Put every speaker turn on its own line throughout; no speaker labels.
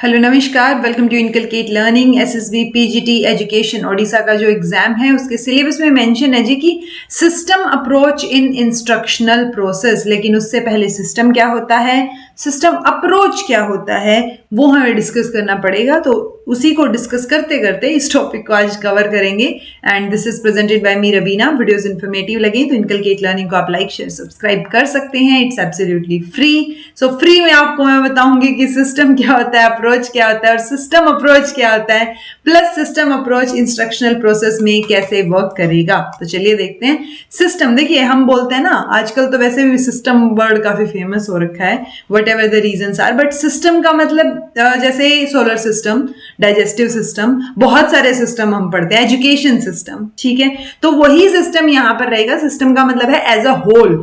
Hello नमस्कार, welcome to Inculcate Learning. SSB PGT education Odisha का जो एग्जाम है उसके सिलेबस में मेंशन है जी कि system approach in instructional process. लेकिन उससे पहले सिस्टम क्या होता है, सिस्टम अप्रोच क्या होता है, वो हमें डिस्कस करना पड़ेगा। तो उसी को डिस्कस करते करते इस टॉपिक को आज कवर करेंगे। And this is presented by me Raveena. Videos informative लगे तो इनकलकेट लर्निंग को आप लाइक शेयर सब्सक्राइब कर सकते हैं। It's absolutely free. So free में आपको मैं बताऊंगी कि सिस्टम क्या होता है, अप्रोच क्या होता है और सिस्टम अप्रोच क्या होता है, plus system approach instructional process में कैसे वर्क करेगा। तो चलिए देखते हैं। सिस्टम, देखिए हम बोलते हैं ना, आजकल तो वैसे भी सिस्टम वर्ड काफी फेमस हो रखा है, whatever the reasons are, but system का मतलब जैसे सोलर सिस्टम, डाइजेस्टिव सिस्टम, बहुत सारे सिस्टम हम पढ़ते हैं, एजुकेशन सिस्टम, ठीक है। तो वही सिस्टम यहां पर रहेगा। सिस्टम का मतलब है एज अ होल,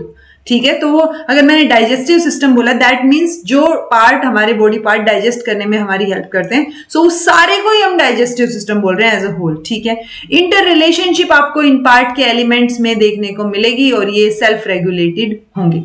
ठीक है। तो वो अगर मैंने डाइजेस्टिव सिस्टम बोला, दैट मीन्स जो पार्ट हमारे बॉडी पार्ट डाइजेस्ट करने में हमारी हेल्प करते हैं, सो उस सारे को ही हम डाइजेस्टिव सिस्टम बोल रहे हैं एज अ होल, ठीक है। इंटर रिलेशनशिप आपको इन पार्ट के एलिमेंट्स में देखने को मिलेगी और ये सेल्फ रेगुलेटेड होंगे।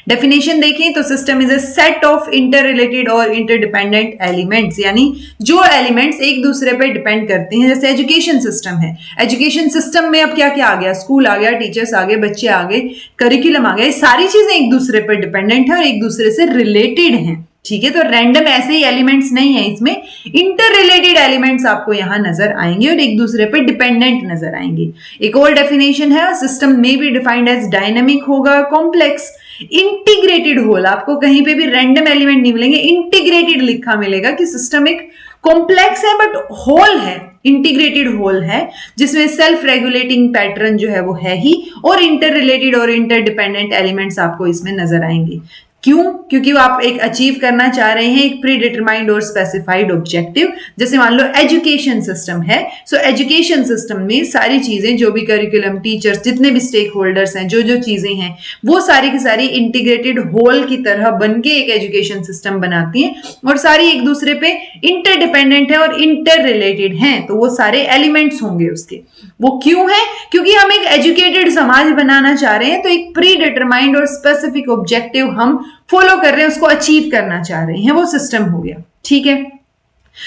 डेफिनेशन देखें तो system is a set of inter related और इंटरडिपेंडेंट एलिमेंट्स, यानी जो एलिमेंट्स एक दूसरे पे डिपेंड करते हैं। जैसे एजुकेशन सिस्टम है, एजुकेशन सिस्टम में अब क्या क्या आ गया, स्कूल आ गया, टीचर्स आ गए, बच्चे आ गए, करिकुलम आ गया, ये सारी चीजें एक दूसरे पे डिपेंडेंट है और एक दूसरे से रिलेटेड हैं, ठीक है। तो रैंडम ऐसे ही एलिमेंट्स नहीं है, इसमें इंटर रिलेटेड एलिमेंट्स आपको यहां नजर आएंगे और एक दूसरे पे डिपेंडेंट नजर आएंगे। एक और डेफिनेशन है, सिस्टम में भी डिफाइंड एज डायनेमिक होगा, कॉम्प्लेक्स, इंटीग्रेटेड होल। आपको कहीं पे भी रैंडम एलिमेंट नहीं मिलेंगे, इंटीग्रेटेड लिखा मिलेगा कि सिस्टम एक कॉम्प्लेक्स है बट होल है, इंटीग्रेटेड होल है, जिसमें सेल्फ रेगुलेटिंग पैटर्न जो है वो है ही, और इंटर रिलेटेड और इंटरडिपेंडेंट एलिमेंट्स आपको इसमें नजर आएंगे। क्यों? क्योंकि आप एक अचीव करना चाह रहे हैं एक प्री डिटरमाइंड और स्पेसिफाइड ऑब्जेक्टिव। जैसे मान लो एजुकेशन सिस्टम है, सो एजुकेशन सिस्टम में सारी चीजें, जो भी करिकुलम, टीचर्स, जितने भी स्टेक होल्डर्स हैं, जो जो चीजें हैं, वो सारी की सारी इंटीग्रेटेड होल की तरह बन के एक एजुकेशन सिस्टम बनाती हैं और सारी एक दूसरे पे इंटरडिपेंडेंट है और इंटर रिलेटेड हैं। तो वो सारे एलिमेंट्स होंगे उसके। वो क्यों है? क्योंकि हम एक एजुकेटेड समाज बनाना चाह रहे हैं, तो एक प्री डिटरमाइंड और स्पेसिफिक ऑब्जेक्टिव हम फॉलो कर रहे हैं, उसको अचीव करना चाह रहे हैं, वो सिस्टम हो गया, ठीक है।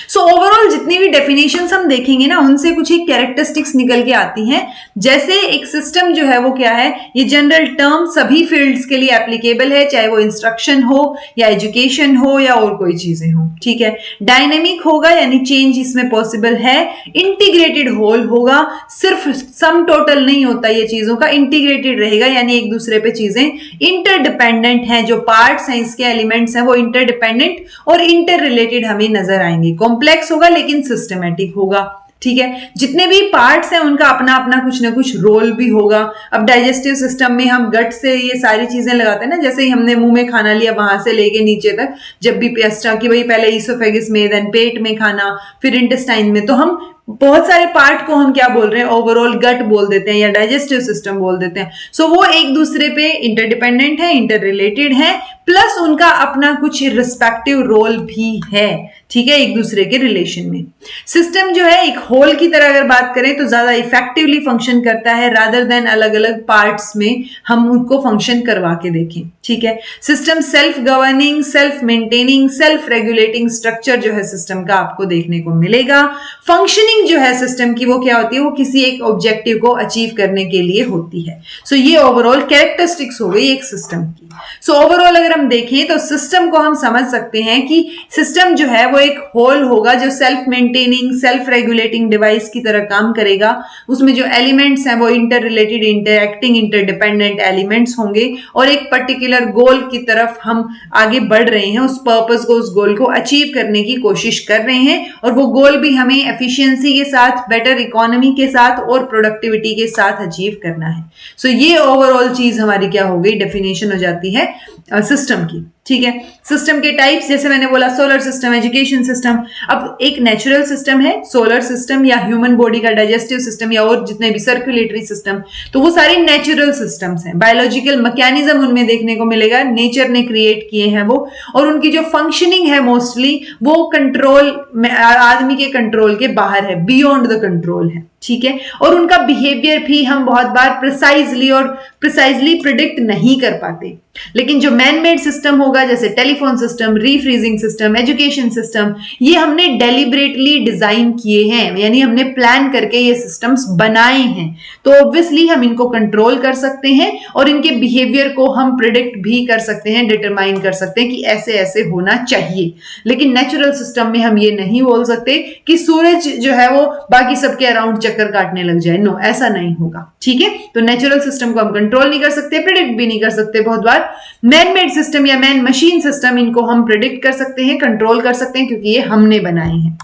सो ओवरऑल जितनी भी डेफिनेशंस हम देखेंगे ना, उनसे कुछ एक कैरेक्टरिस्टिक्स निकल के आती हैं। जैसे एक सिस्टम जो है वो क्या है, ये जनरल टर्म सभी फील्ड्स के लिए एप्लीकेबल है, चाहे वो इंस्ट्रक्शन हो या एजुकेशन हो या और कोई चीजें हो, ठीक है। डायनेमिक होगा, यानी चेंज इसमें पॉसिबल है। इंटीग्रेटेड होल होगा, सिर्फ सम टोटल नहीं होता ये चीजों का, इंटीग्रेटेड रहेगा, यानी एक दूसरे पे चीजें इंटरडिपेंडेंट हैं, जो पार्ट्स हैं इसके, एलिमेंट्स हैं, वो इंटरडिपेंडेंट और इंटर रिलेटेड हमें नजर आएंगे। कॉम्प्लेक्स होगा लेकिन सिस्टमैटिक होगा, ठीक है। जितने भी पार्ट्स हैं उनका अपना अपना कुछ ना कुछ रोल भी होगा। अब डाइजेस्टिव सिस्टम में हम गट से ये सारी चीजें लगाते हैं ना, जैसे ही हमने मुंह में खाना लिया वहां से लेके नीचे तक, जब भी पेस्टा कि भाई पहले ईसोफेगस में, देन पेट में खाना, फिर इंटेस्टाइन में, तो हम बहुत सारे पार्ट को हम क्या बोल रहे हैं, ओवरऑल गट बोल देते हैं या डाइजेस्टिव सिस्टम बोल देते हैं। सो वो एक दूसरे पे इंटरडिपेंडेंट है, इंटर रिलेटेड है, प्लस उनका अपना कुछ रिस्पेक्टिव रोल भी है, ठीक है, एक दूसरे के रिलेशन में। सिस्टम जो है एक होल की तरह अगर बात करें तो ज्यादा इफेक्टिवली फंक्शन करता है, रादर देन अलग अलग पार्ट्स में हम उनको फंक्शन करवा के देखें, ठीक है। System self governing, self maintaining, self regulating structure जो है सिस्टम का आपको देखने को मिलेगा। फंक्शनिंग जो है सिस्टम की वो क्या होती है, वो किसी एक ऑब्जेक्टिव को अचीव करने के लिए होती है। सो ये ओवरऑल कैरेक्टरिस्टिक्स हो गई एक सिस्टम की। सो ओवरऑल अगर हम देखें तो सिस्टम को हम समझ सकते हैं कि सिस्टम जो है वो एक होल होगा, जो self maintaining, self regulating device की तरह काम करेगा। उसमें जो एलिमेंट्स हैं वो inter related, interacting, interdependent elements होंगे और एक पर्टिकुलर गोल की तरफ हम आगे बढ़ रहे हैं, उस पर्पस को, उस गोल को अचीव करने की कोशिश कर रहे हैं, और वो गोल भी हमें एफिशिएंसी के साथ, बेटर इकोनॉमी के साथ और प्रोडक्टिविटी के साथ अचीव करना है। सो ये ओवरऑल चीज हमारी क्या हो गई, डेफिनेशन हो जाती है सिस्टम की, ठीक है। सिस्टम के टाइप्स, जैसे मैंने बोला सोलर सिस्टम, एजुकेशन सिस्टम। अब एक नेचुरल सिस्टम है सोलर सिस्टम, या ह्यूमन बॉडी का डाइजेस्टिव सिस्टम, या और जितने भी सर्कुलेटरी सिस्टम, तो वो सारी नेचुरल सिस्टम्स हैं। बायोलॉजिकल मैकेनिज्म उनमें देखने को मिलेगा, नेचर ने क्रिएट किए हैं वो, और उनकी जो फंक्शनिंग है मोस्टली वो कंट्रोल, आदमी के कंट्रोल के बाहर है, बियॉन्ड द कंट्रोल है, ठीक है, और उनका बिहेवियर भी हम बहुत बार प्रिसाइजली प्रिडिक्ट नहीं कर पाते। लेकिन जो मैन मेड सिस्टम होगा, जैसे telephone system, refreezing system, education system, ये हमने डेलिबरेटली डिजाइन किए हैं, यानी हमने प्लान करके ये सिस्टम्स बनाए हैं। तो ऑब्वियसली हम इनको कंट्रोल कर सकते हैं और इनके बिहेवियर को हम प्रिडिक्ट भी कर सकते हैं, डिटरमाइन कर सकते हैं कि ऐसे ऐसे होना चाहिए। लेकिन नेचुरल सिस्टम में हम ये नहीं बोल सकते कि सूरज जो है वो बाकी सबके अराउंड चक्कर काटने लग जाए। नो, ऐसा नहीं होगा। ठीक है, तो नेचुरल सिस्टम को हम कंट्रोल नहीं कर सकते, प्रिडिक्ट भी नहीं कर सकते। बहुत बार मैन मेड सिस्टम या मैन मशीन सिस्टम, इनको हम प्रिडिक्ट कर सकते हैं, कंट्रोल कर सकते हैं, क्योंकि ये हमने बनाए हैं।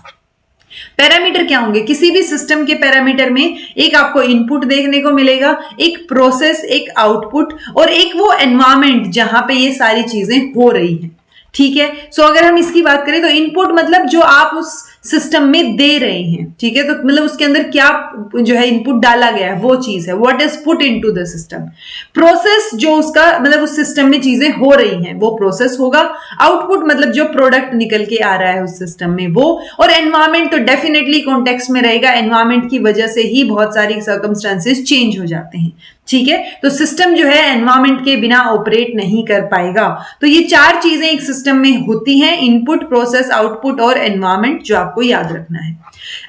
पैरामीटर क्या होंगे? किसी भी सिस्टम के पैरामीटर में एक आपको इनपुट देखने को मिलेगा, एक प्रोसेस, एक आउटपुट और एक वो एनवायरमेंट जहां पे ये सारी चीजें हो रही हैं। ठीक है, सो अगर हम इसकी बात करें तो इनपुट मतलब जो आप उस सिस्टम में दे रहे हैं। ठीक है, तो मतलब उसके अंदर क्या जो है इनपुट डाला गया है वो चीज है, what is put into the system. Process जो उसका मतलब उस सिस्टम में चीजें हो रही हैं वो प्रोसेस होगा। आउटपुट मतलब जो प्रोडक्ट निकल के आ रहा है उस सिस्टम में वो। और एनवायरमेंट तो डेफिनेटली कॉन्टेक्स्ट में रहेगा, एनवायरमेंट की वजह से ही बहुत सारी सर्कमस्टांसेस चेंज हो जाते हैं। ठीक है, तो सिस्टम जो है एनवायरमेंट के बिना ऑपरेट नहीं कर पाएगा। तो ये चार चीजें एक सिस्टम में होती हैं, इनपुट, प्रोसेस, आउटपुट और एनवायरमेंट, जो आपको याद रखना है।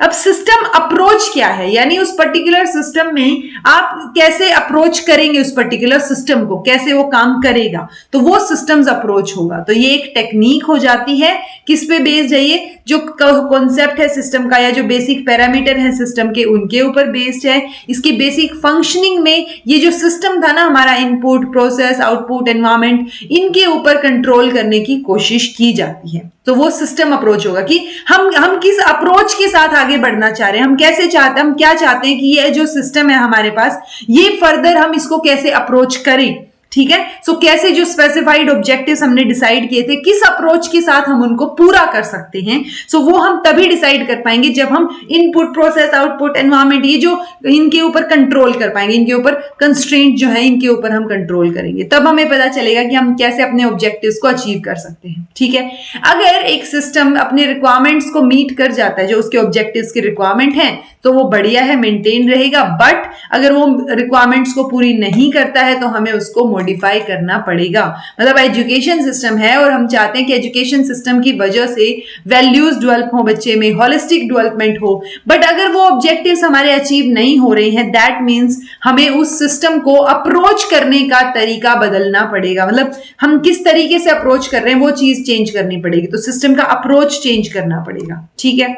अब सिस्टम अप्रोच क्या है, यानी उस पर्टिकुलर सिस्टम में आप कैसे अप्रोच करेंगे, उस पर्टिकुलर सिस्टम को कैसे वो काम करेगा, तो वो सिस्टम्स अप्रोच होगा। तो ये एक टेक्निक हो जाती है, किस पे बेस्ड है ये? जो कॉन्सेप्ट है सिस्टम का या जो बेसिक पैरामीटर है सिस्टम के, उनके ऊपर बेस्ड है। इसकी बेसिक फंक्शनिंग में ये जो सिस्टम था ना हमारा, इनपुट, प्रोसेस, आउटपुट, एनवायरमेंट, इनके ऊपर कंट्रोल करने की कोशिश की जाती है। तो वो सिस्टम अप्रोच होगा कि हम किस अप्रोच के साथ आगे बढ़ना चाह रहे हैं, हम कैसे चाहते हैं, हम क्या चाहते हैं कि ये जो सिस्टम है हमारे पास, ये फर्दर हम इसको कैसे अप्रोच करें। ठीक है, सो कैसे जो स्पेसिफाइड ऑब्जेक्टिव्स हमने डिसाइड किए थे, किस अप्रोच के साथ हम उनको पूरा कर सकते हैं। सो वो हम तभी डिसाइड कर पाएंगे जब हम इनपुट, प्रोसेस, आउटपुट, एनवायरमेंट, ये जो इनके ऊपर कंट्रोल कर पाएंगे, इनके ऊपर कंस्ट्रेंट जो है इनके ऊपर हम कंट्रोल करेंगे, तब हमें पता चलेगा कि हम कैसे अपने ऑब्जेक्टिव्स को अचीव कर सकते हैं। ठीक है, अगर एक सिस्टम अपने रिक्वायरमेंट्स को मीट कर जाता है, जो उसके ऑब्जेक्टिव्स की रिक्वायरमेंट है, तो वो बढ़िया है, मेंटेन रहेगा। बट अगर वो रिक्वायरमेंट्स को पूरी नहीं करता है तो हमें उसको मॉडिफाई करना पड़ेगा। मतलब एजुकेशन सिस्टम है और हम चाहते हैं कि एजुकेशन सिस्टम की वजह से वैल्यूज डेवलप हो बच्चे में, होलिस्टिक डेवलपमेंट हो, बट अगर वो ऑब्जेक्टिव्स हमारे अचीव नहीं हो रहे हैं, दैट मीन्स हमें उस सिस्टम को अप्रोच करने का तरीका बदलना पड़ेगा। मतलब हम किस तरीके से अप्रोच कर रहे हैं वो चीज चेंज करनी पड़ेगी, तो सिस्टम का अप्रोच चेंज करना पड़ेगा। ठीक है,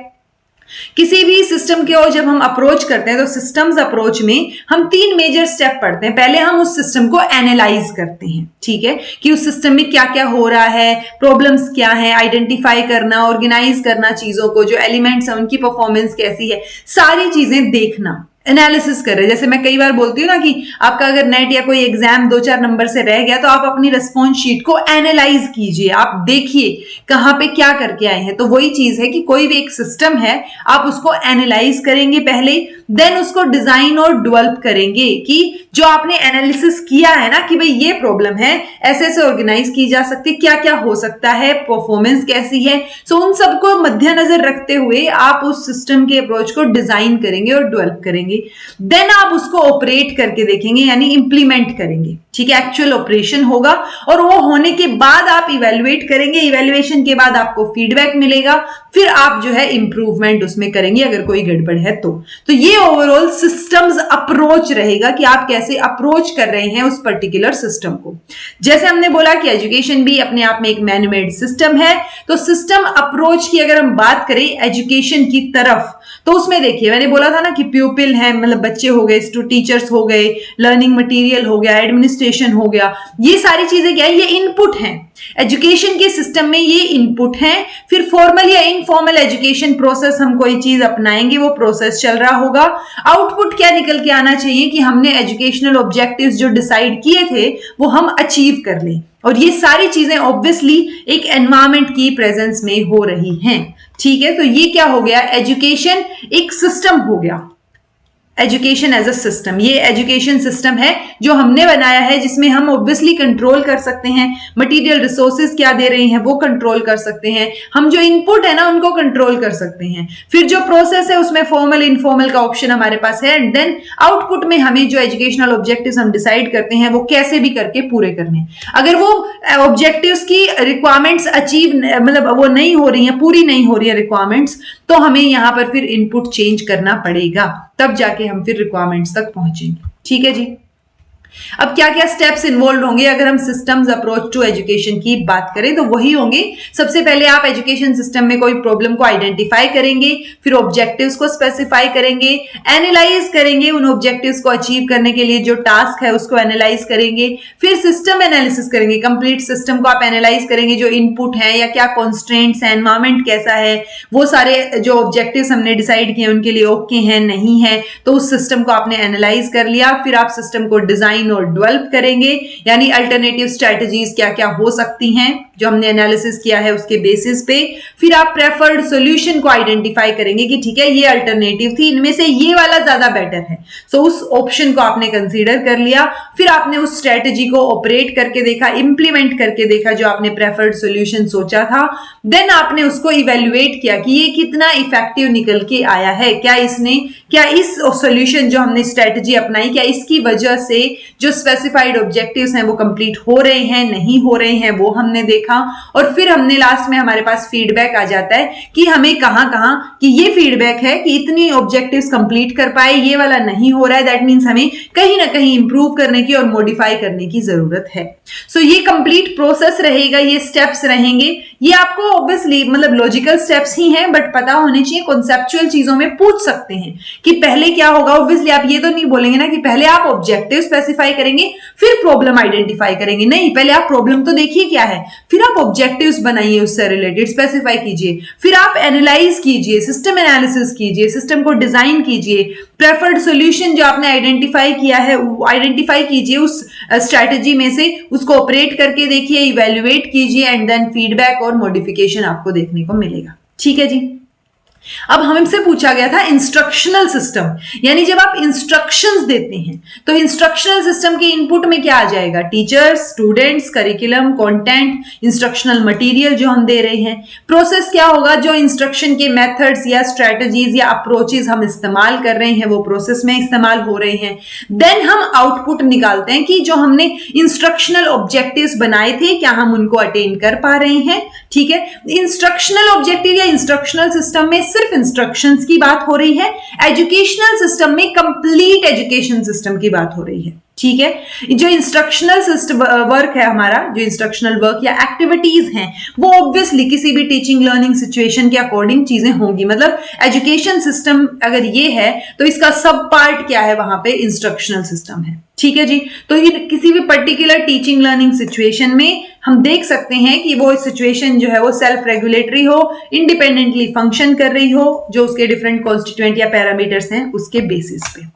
किसी भी सिस्टम के और जब हम अप्रोच करते हैं तो सिस्टम्स अप्रोच में हम 3 मेजर स्टेप पढ़ते हैं। पहले हम उस सिस्टम को एनालाइज करते हैं, ठीक है, कि उस सिस्टम में क्या क्या हो रहा है, प्रॉब्लम्स क्या है, आइडेंटिफाई करना, ऑर्गेनाइज करना चीजों को, जो एलिमेंट्स हैं उनकी परफॉर्मेंस कैसी है, सारी चीजें देखना, एनालिसिस कर रहे हैं। जैसे मैं कई बार बोलती हूँ ना कि आपका अगर नेट या कोई एग्जाम 2-4 नंबर से रह गया तो आप अपनी रिस्पॉन्स शीट को एनालाइज कीजिए, आप देखिए कहां पे क्या करके आए हैं। तो वही चीज है कि कोई भी एक सिस्टम है, आप उसको एनालाइज करेंगे पहले, देन उसको डिजाइन और डेवलप करेंगे कि जो आपने एनालिसिस किया है ना कि भाई ये प्रॉब्लम है, ऐसे ऐसे ऑर्गेनाइज की जा सकती है, क्या क्या हो सकता है, परफॉर्मेंस कैसी है। सो उन सबको मद्देनजर रखते हुए आप उस सिस्टम के अप्रोच को डिजाइन करेंगे और डेवलप करेंगे। देन आप उसको ऑपरेट करके देखेंगे, यानी इंप्लीमेंट करेंगे। ठीक है, एक्चुअल ऑपरेशन होगा और वो होने के बाद आप इवेल्युएट करेंगे, इवेल्युएशन के बाद आपको फीडबैक मिलेगा, फिर आप जो है इंप्रूवमेंट उसमें करेंगे अगर कोई गड़बड़ है तो ये ओवरऑल सिस्टम्स अप्रोच रहेगा कि आप कैसे अप्रोच कर रहे हैं उस पर्टिकुलर सिस्टम को। जैसे हमने बोला कि एजुकेशन भी अपने आप में एक मैन मेड सिस्टम है, तो सिस्टम अप्रोच की अगर हम बात करें एजुकेशन की तरफ, तो उसमें देखिए मैंने बोला था ना कि प्यूपिल है, मतलब बच्चे हो गए, टीचर्स हो गए, लर्निंग मटेरियल हो गया, एडमिनिस्ट्रेशन हो गया, ये सारी चीजें क्या है, ये इनपुट हैं। एजुकेशन के सिस्टम में ये इनपुट है। फिर फॉर्मल या इनफॉर्मल एजुकेशन प्रोसेस हम कोई चीज अपनाएंगे, वो प्रोसेस चल रहा होगा। आउटपुट क्या निकल के आना चाहिए कि हमने एजुकेशनल ऑब्जेक्टिव्स जो डिसाइड किए थे वो हम अचीव कर लें। और ये सारी चीजें ऑब्वियसली एक एनवायरमेंट की प्रेजेंस में हो रही हैं। ठीक है, तो ये क्या हो गया, एजुकेशन एक सिस्टम हो गया। एजुकेशन एज अ सिस्टम, ये एजुकेशन सिस्टम है जो हमने बनाया है, जिसमें हम ऑब्वियसली कंट्रोल कर सकते हैं, मटेरियल रिसोर्सेज क्या दे रहे हैं वो कंट्रोल कर सकते हैं, हम जो इनपुट है ना उनको कंट्रोल कर सकते हैं, फिर जो प्रोसेस है उसमें फॉर्मल इनफॉर्मल का ऑप्शन हमारे पास है, एंड देन आउटपुट में हमें जो एजुकेशनल ऑब्जेक्टिव्स हम डिसाइड करते हैं वो कैसे भी करके पूरे करने। अगर वो ऑब्जेक्टिव्स की रिक्वायरमेंट्स अचीव मतलब वो नहीं हो रही है, पूरी नहीं हो रही है रिक्वायरमेंट्स, तो हमें यहां पर फिर इनपुट चेंज करना पड़ेगा, तब जाके हम फिर रिक्वायरमेंट्स तक पहुंचेंगे। ठीक है जी। अब क्या क्या स्टेप्स इन्वॉल्व होंगे अगर हम सिस्टम्स अप्रोच टू एजुकेशन की बात करें, तो वही होंगे। सबसे पहले आप एजुकेशन सिस्टम में कोई प्रॉब्लम को आइडेंटिफाई करेंगे, फिर ऑब्जेक्टिव्स को स्पेसिफाई करेंगे, एनालाइज करेंगे, उन ऑब्जेक्टिव्स को अचीव करने के लिए जो टास्क है उसको एनालाइज करेंगे, फिर सिस्टम एनालिसिस करेंगे, कंप्लीट सिस्टम को आप एनालाइज करेंगे, जो इनपुट है या क्या कॉन्स्ट्रेंट्स है, एनवायरमेंट कैसा है, वो सारे जो ऑब्जेक्टिव्स हमने डिसाइड किए उनके लिए ओके हैं नहीं है, तो उस सिस्टम को आपने एनालाइज कर लिया, फिर आप सिस्टम को डिजाइन और डेवलप करेंगे, यानी अल्टरनेटिव स्ट्रेटजीज क्या क्या हो सकती हैं जो हमने एनालिसिस किया है उसके बेसिस पे, फिर आप प्रेफर्ड सॉल्यूशन को आइडेंटिफाई करेंगे कि ठीक है ये अल्टरनेटिव थी, इनमें से ये वाला ज्यादा बेटर है, सो उस ऑप्शन को आपने कंसीडर कर लिया, फिर आपने उस स्ट्रेटजी को ऑपरेट करके देखा, इंप्लीमेंट करके देखा जो आपने प्रेफर्ड सॉल्यूशन सोचा था, देन आपने उसको इवेल्युएट किया कि ये कितना इफेक्टिव निकल के आया है, क्या इस सॉल्यूशन जो हमने स्ट्रेटजी अपनाई, क्या इसकी वजह से जो स्पेसिफाइड ऑब्जेक्टिव्स हैं वो कंप्लीट हो रहे हैं नहीं हो रहे हैं, वो हमने देखा, और फिर हमने लास्ट में हमारे पास फीडबैक आ जाता है कि हमें कहां कि ये फीडबैक है कि इतनी ऑब्जेक्टिव्स कंप्लीट कर पाए, ये वाला नहीं हो रहा है, दैट मींस हमें कहीं ना कहीं इंप्रूव करने की और मॉडिफाई करने की जरूरत है। सो ये कंप्लीट प्रोसेस रहेगा, ये स्टेप्स रहेंगे, ये आपको ऑब्वियसली मतलब लॉजिकल स्टेप्स ही हैं, बट पता होने चाहिए, कॉन्सेप्चुअल चीजों में पूछ सकते हैं कि पहले क्या होगा। ऑब्वियसली आप ये तो नहीं बोलेंगे ना कि पहले आप ऑब्जेक्टिव स्पेसिफाई करेंगे फिर प्रॉब्लम आइडेंटिफाई करेंगे, नहीं, पहले आप प्रॉब्लम तो देखिए क्या है, फिर आप ऑब्जेक्टिव्स बनाइए, उससे रिलेटेड स्पेसिफाई कीजिए, फिर आप एनालाइज कीजिए, सिस्टम एनालिसिस कीजिए, सिस्टम को डिजाइन कीजिए, प्रेफर्ड सॉल्यूशन जो आपने आइडेंटिफाई किया है आइडेंटिफाई कीजिए, उस स्ट्रैटेजी में से उसको ऑपरेट करके देखिए, इवेल्युएट कीजिए, एंड देन फीडबैक और मॉडिफिकेशन आपको देखने को मिलेगा। ठीक है जी। अब हमसे पूछा गया था इंस्ट्रक्शनल सिस्टम, यानी जब आप इंस्ट्रक्शंस देते हैं तो इंस्ट्रक्शनल सिस्टम के इनपुट में क्या आ जाएगा, teachers, students, curriculum, content, instructional material जो हम दे रहे हैं, प्रोसेस क्या होगा, जो इंस्ट्रक्शन के मेथड्स या स्ट्रेटजीज या अप्रोचेस हम इस्तेमाल कर रहे हैं वो प्रोसेस में इस्तेमाल हो रहे हैं, देन हम आउटपुट निकालते हैं कि जो हमने इंस्ट्रक्शनल ऑब्जेक्टिव्स बनाए थे क्या हम उनको अटेन कर पा रहे हैं। ठीक है, इंस्ट्रक्शनल ऑब्जेक्टिव या इंस्ट्रक्शनल सिस्टम में सिर्फ इंस्ट्रक्शंस की बात हो रही है, एजुकेशनल सिस्टम में कंप्लीट एजुकेशन सिस्टम की बात हो रही है। ठीक है, जो इंस्ट्रक्शनल सिस्टम वर्क है हमारा, जो इंस्ट्रक्शनल वर्क या एक्टिविटीज हैं वो ऑब्वियसली किसी भी टीचिंग लर्निंग सिचुएशन के अकॉर्डिंग चीजें होंगी, मतलब एजुकेशन सिस्टम अगर ये है तो इसका सब पार्ट क्या है, वहां पे इंस्ट्रक्शनल सिस्टम है। ठीक है जी, तो ये किसी भी पर्टिकुलर टीचिंग लर्निंग सिचुएशन में हम देख सकते हैं कि वो सिचुएशन जो है वो सेल्फ रेगुलेटरी हो, इंडिपेंडेंटली फंक्शन कर रही हो, जो उसके डिफरेंट कॉन्स्टिट्यूएंट या पैरामीटर्स हैं उसके बेसिस पे।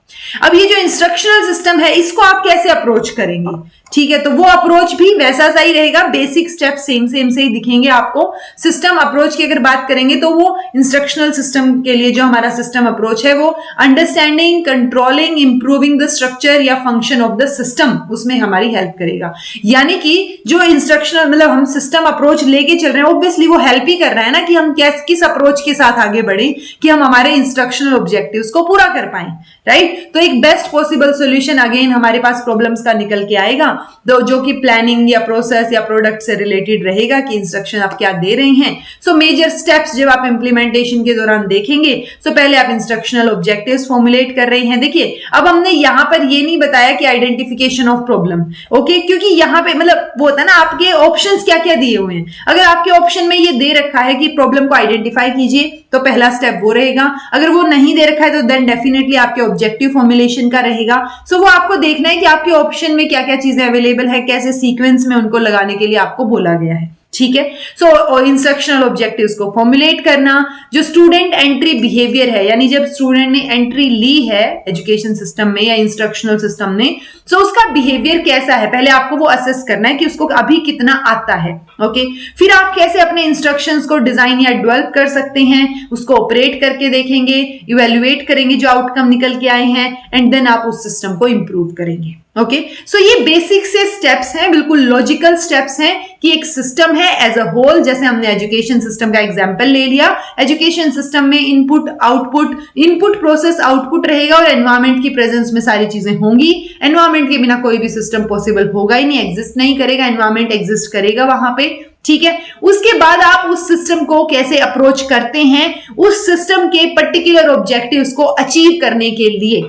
अब ये जो इंस्ट्रक्शनल सिस्टम है इसको आप कैसे अप्रोच करेंगे, ठीक है, तो वो अप्रोच भी वैसा सा ही रहेगा, बेसिक स्टेप सेम से ही दिखेंगे आपको। सिस्टम अप्रोच की अगर बात करेंगे तो वो इंस्ट्रक्शनल सिस्टम के लिए जो हमारा सिस्टम अप्रोच है वो understanding, controlling, improving the structure या फंक्शन ऑफ द सिस्टम, उसमें हमारी हेल्प करेगा। यानी कि जो इंस्ट्रक्शनल मतलब हम सिस्टम अप्रोच लेके चल रहे हैं ऑब्वियसली वो हेल्प ही कर रहा है ना कि हम किस अप्रोच के साथ आगे बढ़े कि हम हमारे इंस्ट्रक्शनल ऑब्जेक्टिव्स को पूरा कर पाए, राइट। तो एक बेस्ट पॉसिबल सॉल्यूशन अगेन हमारे पास प्रॉब्लम्स का निकल के आएगा, जो कि प्लानिंग या प्रोसेस या प्रोडक्ट से रिलेटेड रहेगा कि इंस्ट्रक्शन आप क्या दे रहे हैं। सो मेजर स्टेप्स जब आप इंप्लीमेंटेशन के दौरान देखेंगे, सो पहले आप इंस्ट्रक्शनल ऑब्जेक्टिव्स फॉर्मुलेट कर रहे हैं। देखिए अब हमने यहां पर ये नहीं बताया कि आइडेंटिफिकेशन ऑफ प्रॉब्लम, ओके, क्योंकि यहां पे मतलब वो होता है ना आपके ऑप्शंस क्या क्या दिए हुए हैं। अगर आपके ऑप्शन में ये दे रखा है कि प्रॉब्लम को आइडेंटिफाई कीजिए तो पहला स्टेप वो रहेगा, अगर वो नहीं दे रखा है तो देन डेफिनेटली आपके ऑब्जेक्टिव फॉर्मुलेशन का रहेगा। सो वो आपको देखना है कि आपके ऑप्शन में क्या क्या चीजें अवेलेबल है, कैसे सीक्वेंस में उनको लगाने के लिए आपको बोला गया है। ठीक है। सो इंस्ट्रक्शनल ऑब्जेक्टिव्स को फॉर्मुलेट करना, जो स्टूडेंट एंट्री बिहेवियर है, यानी जब स्टूडेंट ने एंट्री ली है एजुकेशन सिस्टम में या इंस्ट्रक्शनल सिस्टम में, सो उसका बिहेवियर कैसा है, पहले आपको वो असेस करना है कि उसको अभी कितना आता है। ओके, फिर आप कैसे अपने इंस्ट्रक्शंस को डिजाइन या डेवलप कर सकते हैं, उसको ऑपरेट करके देखेंगे, इवेल्युएट करेंगे जो आउटकम निकल के आए हैं, एंड देन आप उस सिस्टम को इंप्रूव करेंगे। ओके, सो ये बेसिक से स्टेप्स हैं, बिल्कुल लॉजिकल स्टेप्स हैं कि एक सिस्टम है एज अ होल। जैसे हमने एजुकेशन सिस्टम का एग्जांपल ले लिया, एजुकेशन सिस्टम में input output, input process output रहेगा और एनवायरमेंट की प्रेजेंस में सारी चीजें होंगी। एनवायरमेंट के बिना कोई भी सिस्टम पॉसिबल होगा ही नहीं, एग्जिस्ट नहीं करेगा, एनवायरमेंट एग्जिस्ट करेगा वहां पे, ठीक है। उसके बाद आप उस सिस्टम को कैसे अप्रोच करते हैं, उस सिस्टम के पर्टिकुलर ऑब्जेक्टिव्स को अचीव करने के लिए,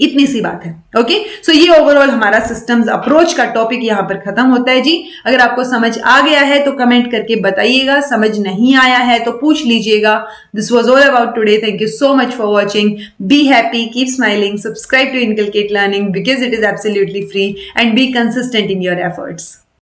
इतनी सी बात है। ओके, सो ये ओवरऑल हमारा सिस्टम्स अप्रोच का टॉपिक यहां पर खत्म होता है जी। अगर आपको समझ आ गया है तो कमेंट करके बताइएगा, समझ नहीं आया है तो पूछ लीजिएगा। This was all about today. Thank you so much for watching. Be happy, keep smiling, subscribe to Inculcate Learning because it is absolutely free, and be consistent in your efforts.